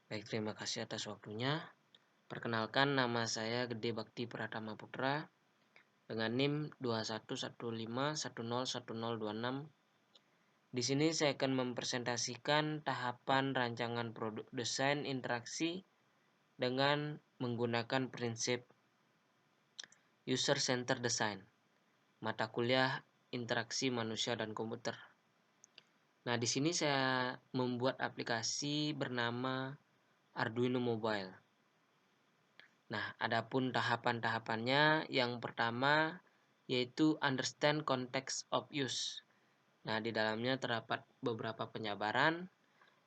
Baik, terima kasih atas waktunya. Perkenalkan, nama saya Gede Bakti Pratama Putra dengan NIM 2115101026. Di sini saya akan mempresentasikan tahapan rancangan produk desain interaksi dengan menggunakan prinsip User Centered Design, mata kuliah interaksi manusia dan komputer. Nah, di sini saya membuat aplikasi bernama Arduino Mobile. Nah, adapun tahapan-tahapannya, yang pertama yaitu understand context of use. Nah, di dalamnya terdapat beberapa penjabaran.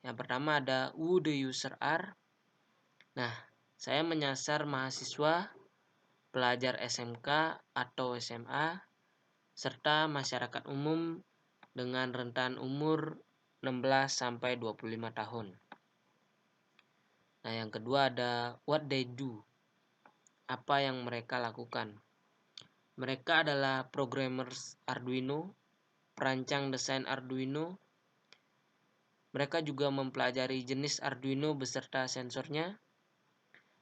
Yang pertama ada who the user are. Nah, saya menyasar mahasiswa, pelajar SMK atau SMA, serta masyarakat umum dengan rentan umur 16 sampai 25 tahun. Nah, yang kedua ada what they do. Apa yang mereka lakukan. Mereka adalah programmers Arduino, perancang desain Arduino. Mereka juga mempelajari jenis Arduino beserta sensornya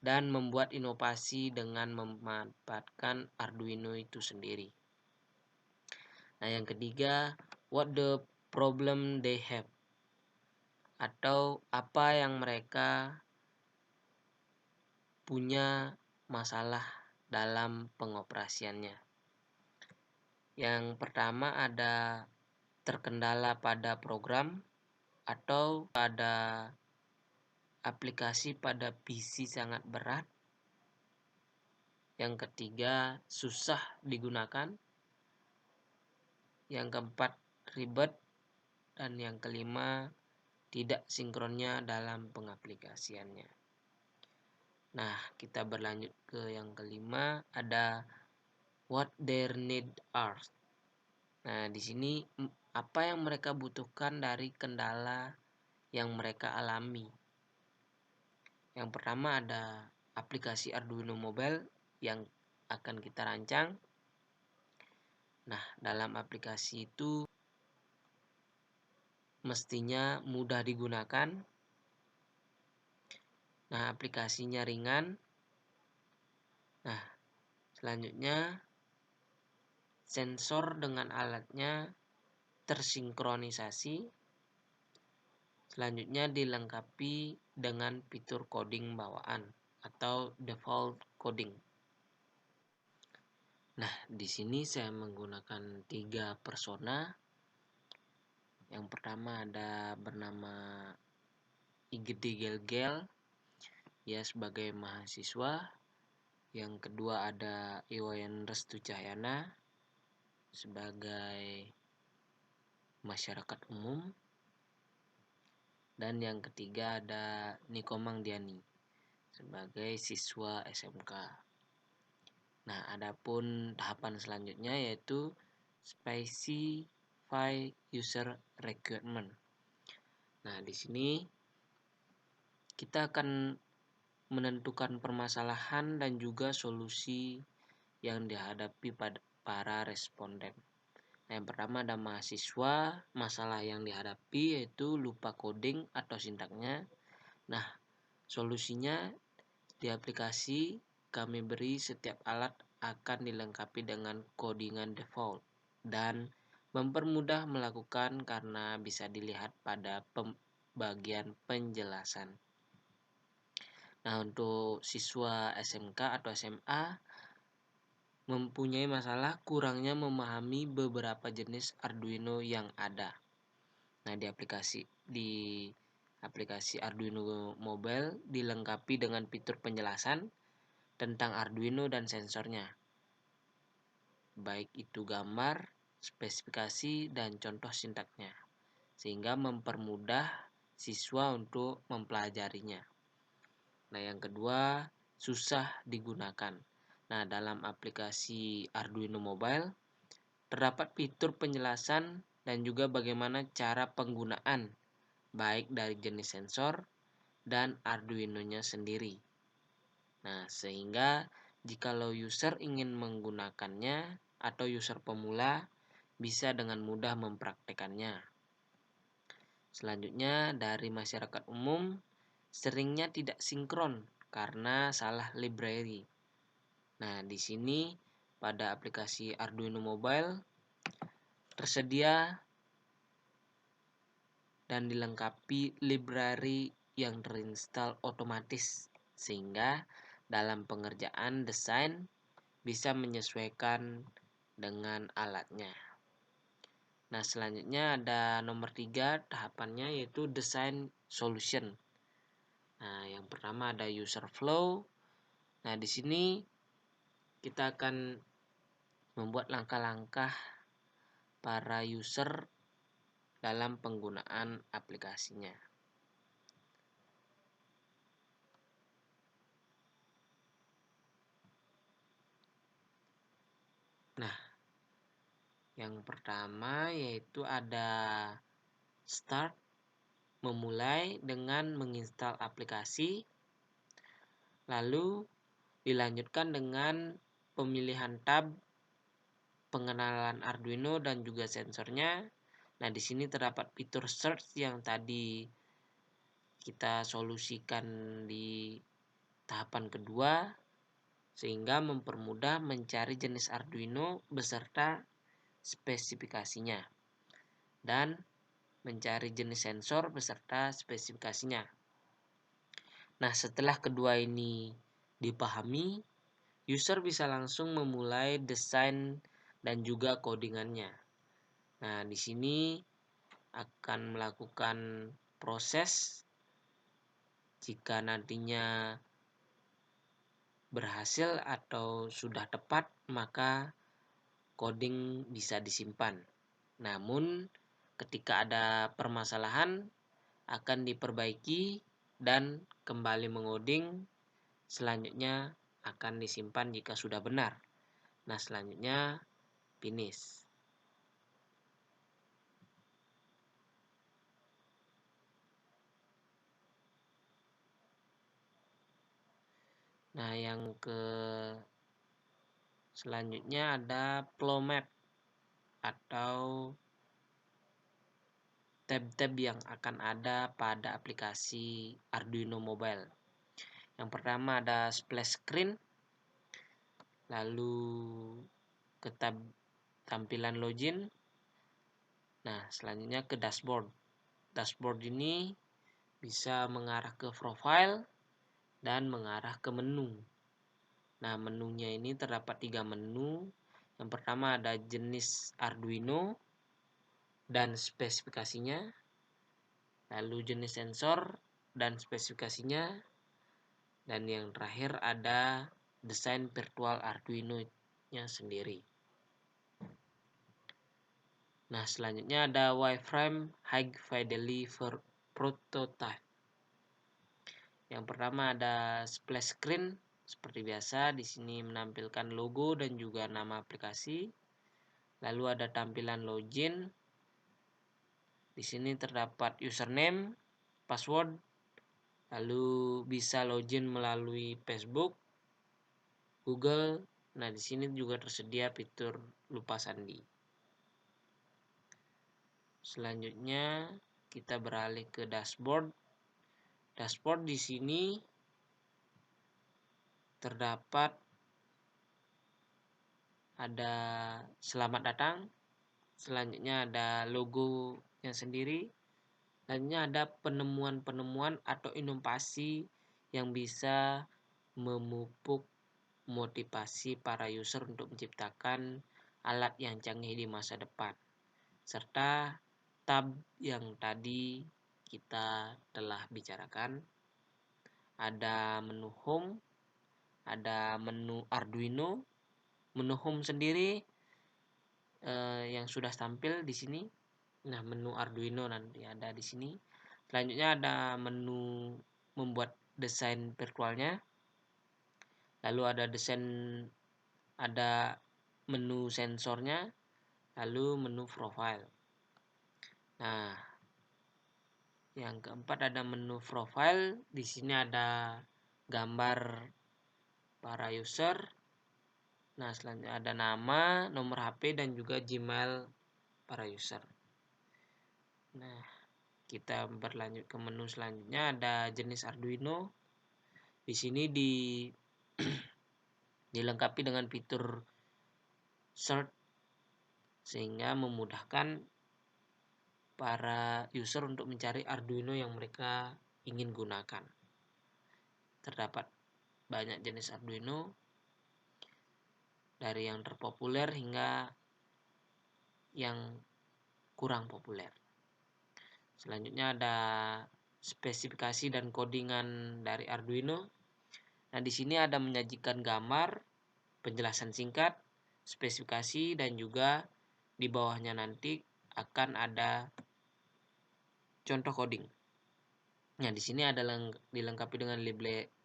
dan membuat inovasi dengan memanfaatkan Arduino itu sendiri. Nah, yang ketiga, what the problem they have, atau apa yang mereka punya masalah dalam pengoperasiannya. Yang pertama ada terkendala pada program atau pada aplikasi pada PC sangat berat. Yang ketiga, susah digunakan. Yang keempat, ribet. Dan yang kelima, tidak sinkronnya dalam pengaplikasiannya. Nah, kita berlanjut ke yang kelima, ada what their need are. Nah, di sini apa yang mereka butuhkan dari kendala yang mereka alami. Yang pertama ada aplikasi Arduino Mobile yang akan kita rancang. Nah, dalam aplikasi itu mestinya mudah digunakan. Nah, aplikasinya ringan. Nah, selanjutnya sensor dengan alatnya tersinkronisasi. Selanjutnya dilengkapi dengan fitur coding bawaan atau default coding. Nah, di sini saya menggunakan 3 persona. Yang pertama ada bernama Igede Gelgel, ya sebagai mahasiswa. Yang kedua ada Iwayan Restu Cahyana sebagai masyarakat umum. Dan yang ketiga ada Nikomang Diani sebagai siswa SMK. Nah, adapun tahapan selanjutnya yaitu specify user requirement. Nah, di sini kita akan menentukan permasalahan dan juga solusi yang dihadapi pada para responden. Nah, yang pertama ada mahasiswa, masalah yang dihadapi yaitu lupa coding atau sintaknya. Nah, solusinya di aplikasi kami beri setiap alat akan dilengkapi dengan codingan default dan mempermudah melakukan karena bisa dilihat pada bagian penjelasan. Nah, untuk siswa SMK atau SMA mempunyai masalah kurangnya memahami beberapa jenis Arduino yang ada. Nah, di aplikasi Arduino Mobile dilengkapi dengan fitur penjelasan tentang Arduino dan sensornya, baik itu gambar, spesifikasi, dan contoh sintaknya, sehingga mempermudah siswa untuk mempelajarinya. Nah, yang kedua, susah digunakan. Nah, dalam aplikasi Arduino Mobile terdapat fitur penjelasan dan juga bagaimana cara penggunaan baik dari jenis sensor dan Arduino-nya sendiri. Nah, sehingga jikalau user ingin menggunakannya atau user pemula bisa dengan mudah mempraktekannya. Selanjutnya dari masyarakat umum seringnya tidak sinkron karena salah library. Nah, di sini pada aplikasi Arduino Mobile tersedia dan dilengkapi library yang terinstall otomatis, sehingga dalam pengerjaan desain bisa menyesuaikan dengan alatnya. Nah, selanjutnya ada nomor 3 tahapannya, yaitu design solution. Nah, yang pertama ada user flow. Nah, di sini kita akan membuat langkah-langkah para user dalam penggunaan aplikasinya. Nah, yang pertama yaitu ada start, memulai dengan menginstal aplikasi, lalu dilanjutkan dengan pemilihan tab, pengenalan Arduino dan juga sensornya. Nah, di sini terdapat fitur search yang tadi kita solusikan di tahapan kedua, sehingga mempermudah mencari jenis Arduino beserta spesifikasinya dan mencari jenis sensor beserta spesifikasinya. Nah, setelah kedua ini dipahami, user bisa langsung memulai desain dan juga codingannya. Nah, di sini akan melakukan proses. Jika nantinya berhasil atau sudah tepat, maka coding bisa disimpan. Namun, ketika ada permasalahan, akan diperbaiki dan kembali mengoding. Selanjutnya akan disimpan jika sudah benar. Nah, selanjutnya finish. Nah, yang selanjutnya ada flow map atau tab-tab yang akan ada pada aplikasi Arduino Mobile. Yang pertama ada splash screen, lalu ke tab tampilan login. Nah, selanjutnya ke dashboard. Dashboard ini bisa mengarah ke profile dan mengarah ke menu. Nah, menunya ini terdapat 3 menu. Yang pertama ada jenis Arduino dan spesifikasinya, lalu jenis sensor dan spesifikasinya, dan yang terakhir ada desain virtual Arduino-nya sendiri. Nah, selanjutnya ada wireframe high fidelity prototype. Yang pertama ada splash screen seperti biasa, di sini menampilkan logo dan juga nama aplikasi. Lalu ada tampilan login. Di sini terdapat username, password, lalu bisa login melalui Facebook, Google. Nah, di sini juga tersedia fitur lupa sandi. Selanjutnya kita beralih ke dashboard. Dashboard di sini terdapat ada selamat datang, selanjutnya ada logonya sendiri, selanjutnya ada penemuan-penemuan atau inovasi yang bisa memupuk motivasi para user untuk menciptakan alat yang canggih di masa depan, serta tab yang tadi kita telah bicarakan. Ada menu home, ada menu Arduino. Menu home sendiri yang sudah tampil di sini. Nah, menu Arduino nanti ada di sini. Selanjutnya ada menu membuat desain virtualnya. Lalu ada menu sensornya, lalu menu profile. Nah, yang keempat ada menu profile. Di sini ada gambar para user. Nah, selanjutnya ada nama, nomor HP dan juga Gmail para user. Nah, kita berlanjut ke menu selanjutnya, ada jenis Arduino. Di sini dilengkapi dengan fitur search sehingga memudahkan para user untuk mencari Arduino yang mereka ingin gunakan. Terdapat banyak jenis Arduino, dari yang terpopuler hingga yang kurang populer. Selanjutnya ada spesifikasi dan codingan dari Arduino. Nah, di sini ada menyajikan gambar, penjelasan singkat, spesifikasi, dan juga di bawahnya nanti akan ada contoh coding. Nah, di sini ada dilengkapi dengan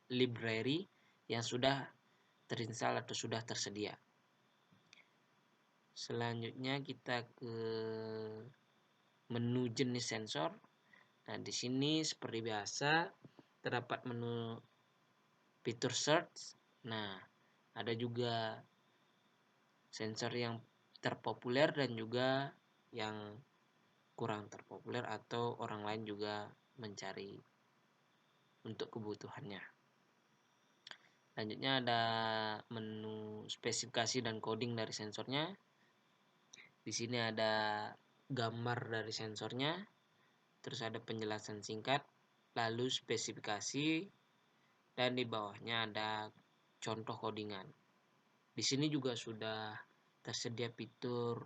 library yang sudah terinstall atau sudah tersedia. Selanjutnya kita ke menu jenis sensor. Nah, di sini seperti biasa terdapat menu fitur search. Nah, ada juga sensor yang terpopuler dan juga yang kurang terpopuler atau orang lain juga mencari untuk kebutuhannya. Selanjutnya ada menu spesifikasi dan coding dari sensornya. Di sini ada gambar dari sensornya, terus ada penjelasan singkat, lalu spesifikasi, dan di bawahnya ada contoh codingan. Di sini juga sudah tersedia fitur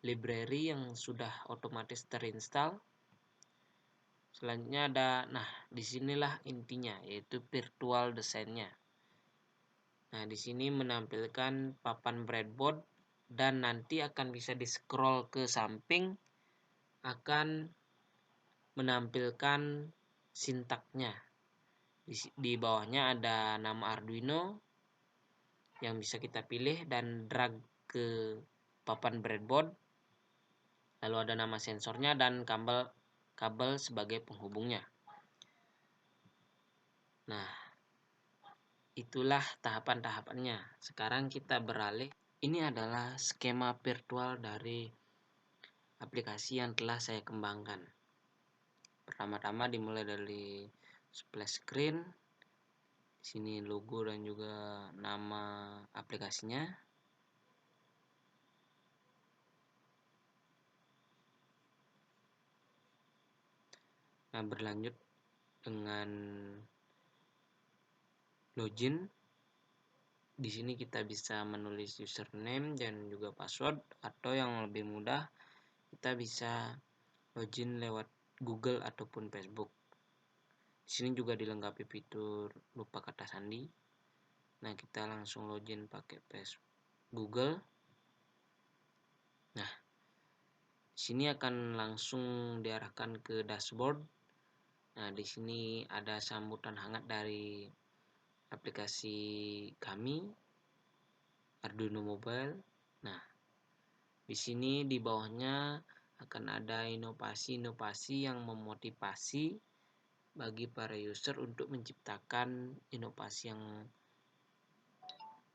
library yang sudah otomatis terinstall. Selanjutnya ada, nah disinilah intinya, yaitu virtual desainnya. Nah, di sini menampilkan papan breadboard dan nanti akan bisa di-scroll ke samping, akan menampilkan sintaknya. Di bawahnya ada nama Arduino yang bisa kita pilih dan drag ke papan breadboard. Lalu ada nama sensornya dan kabel sebagai penghubungnya. Nah, itulah tahapan-tahapannya. Sekarang kita beralih. Ini adalah skema virtual dari aplikasi yang telah saya kembangkan. Pertama-tama dimulai dari splash screen. Di sini logo dan juga nama aplikasinya. Nah, berlanjut dengan login. Di sini kita bisa menulis username dan juga password, atau yang lebih mudah kita bisa login lewat Google ataupun Facebook. Di sini juga dilengkapi fitur lupa kata sandi. Nah, kita langsung login pakai Google. Nah, di sini akan langsung diarahkan ke dashboard. Nah, di sini ada sambutan hangat dari aplikasi kami, Arduino Mobile. Nah, di sini di bawahnya akan ada inovasi-inovasi yang memotivasi bagi para user untuk menciptakan inovasi yang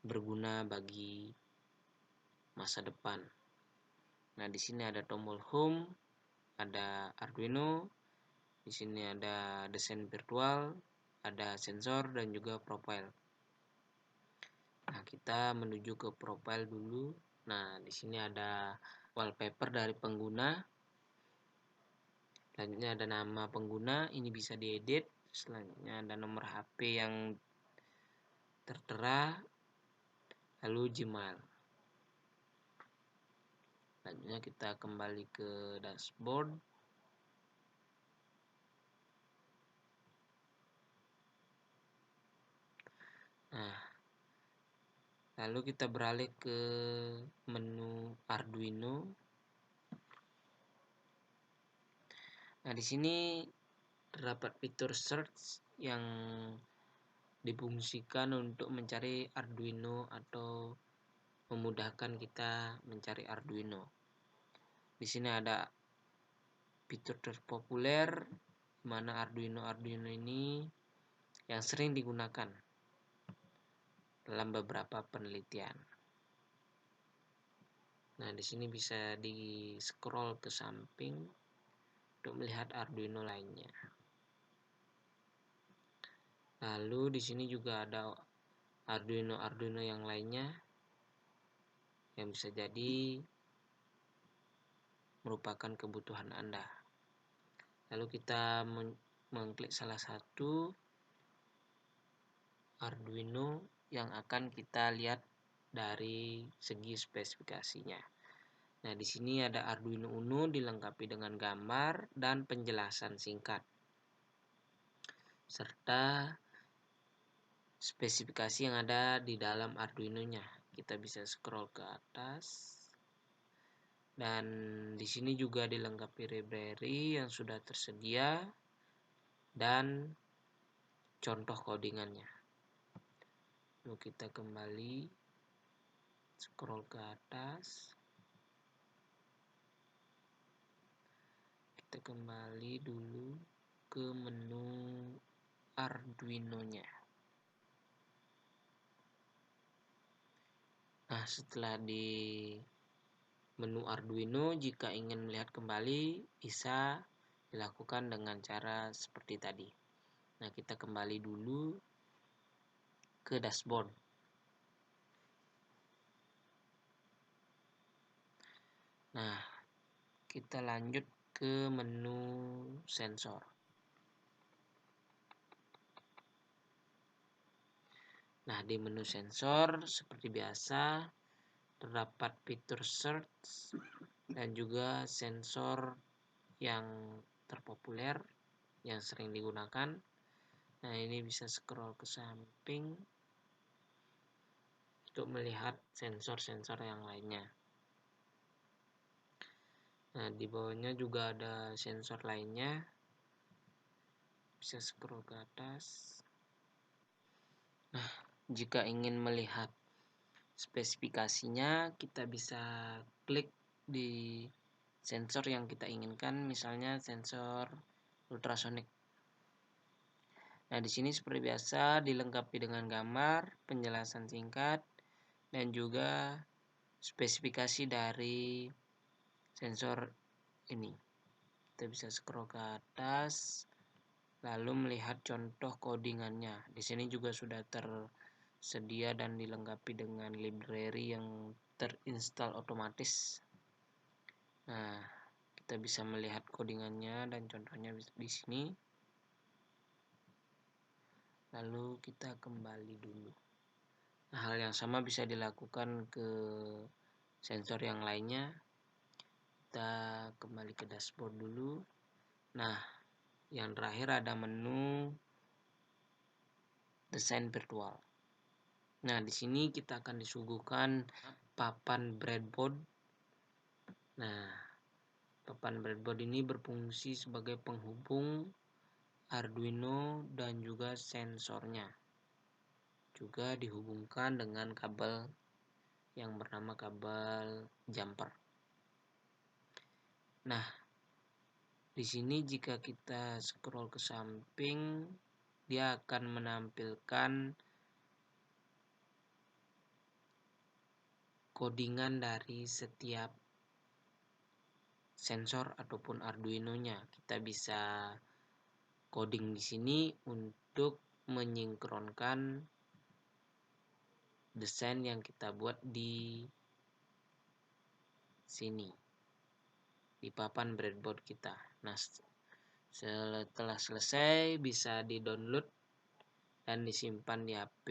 berguna bagi masa depan. Nah, di sini ada tombol home, ada Arduino, di sini ada desain virtual, ada sensor dan juga profile. Nah, kita menuju ke profile dulu. Nah, di sini ada wallpaper dari pengguna. Selanjutnya ada nama pengguna, ini bisa diedit. Selanjutnya ada nomor HP yang tertera, lalu Gmail. Selanjutnya kita kembali ke dashboard. Nah, lalu kita beralih ke menu Arduino. Nah, di sini terdapat fitur search yang difungsikan untuk mencari Arduino atau memudahkan kita mencari Arduino. Di sini ada fitur terpopuler, di mana Arduino ini yang sering digunakan dalam beberapa penelitian. Nah, di sini bisa di scroll ke samping untuk melihat Arduino lainnya. Lalu di sini juga ada Arduino yang lainnya yang bisa jadi merupakan kebutuhan Anda. Lalu kita mengklik salah satu Arduino yang akan kita lihat dari segi spesifikasinya. Nah, di sini ada Arduino Uno dilengkapi dengan gambar dan penjelasan singkat, serta spesifikasi yang ada di dalam Arduino-nya. Kita bisa scroll ke atas. Dan di sini juga dilengkapi library yang sudah tersedia dan contoh codingannya. Lalu kita kembali scroll ke atas. Kita kembali dulu ke menu Arduino-nya. Nah, setelah di menu Arduino, jika ingin melihat kembali, bisa dilakukan dengan cara seperti tadi. Nah, kita kembali dulu ke dashboard. Nah, kita lanjut ke menu sensor. Nah, di menu sensor seperti biasa terdapat fitur search dan juga sensor yang terpopuler yang sering digunakan. Nah, ini bisa scroll ke samping untuk melihat sensor-sensor yang lainnya. Nah, di bawahnya juga ada sensor lainnya. Bisa scroll ke atas. Nah, jika ingin melihat spesifikasinya, kita bisa klik di sensor yang kita inginkan, misalnya sensor ultrasonic. Nah, di sini seperti biasa dilengkapi dengan gambar, penjelasan singkat, dan juga spesifikasi dari sensor ini. Kita bisa scroll ke atas, lalu melihat contoh codingannya. Di sini juga sudah tersedia dan dilengkapi dengan library yang terinstall otomatis. Nah, kita bisa melihat codingannya dan contohnya di sini. Lalu kita kembali dulu. Nah, hal yang sama bisa dilakukan ke sensor yang lainnya. Kita kembali ke dashboard dulu. Nah, yang terakhir ada menu desain virtual. Nah, di sini kita akan disuguhkan papan breadboard. Nah, papan breadboard ini berfungsi sebagai penghubung Arduino dan juga sensornya. Juga dihubungkan dengan kabel yang bernama kabel jumper. Nah, di sini jika kita scroll ke samping, dia akan menampilkan codingan dari setiap sensor ataupun Arduino-nya. Kita bisa coding di sini untuk menyinkronkan desain yang kita buat di sini, di papan breadboard kita. Nah, setelah selesai bisa di-download dan disimpan di HP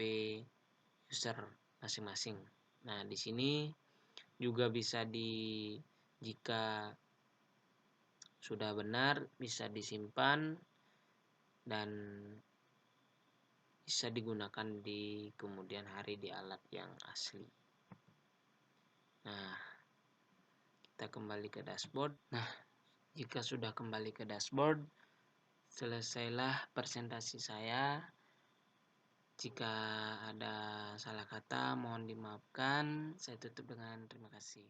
user masing-masing. Nah, di sini juga bisa jika sudah benar bisa disimpan dan bisa digunakan di kemudian hari di alat yang asli. Nah, kita kembali ke dashboard. Nah, jika sudah kembali ke dashboard, selesailah presentasi saya. Jika ada salah kata mohon dimaafkan. Saya tutup dengan terima kasih.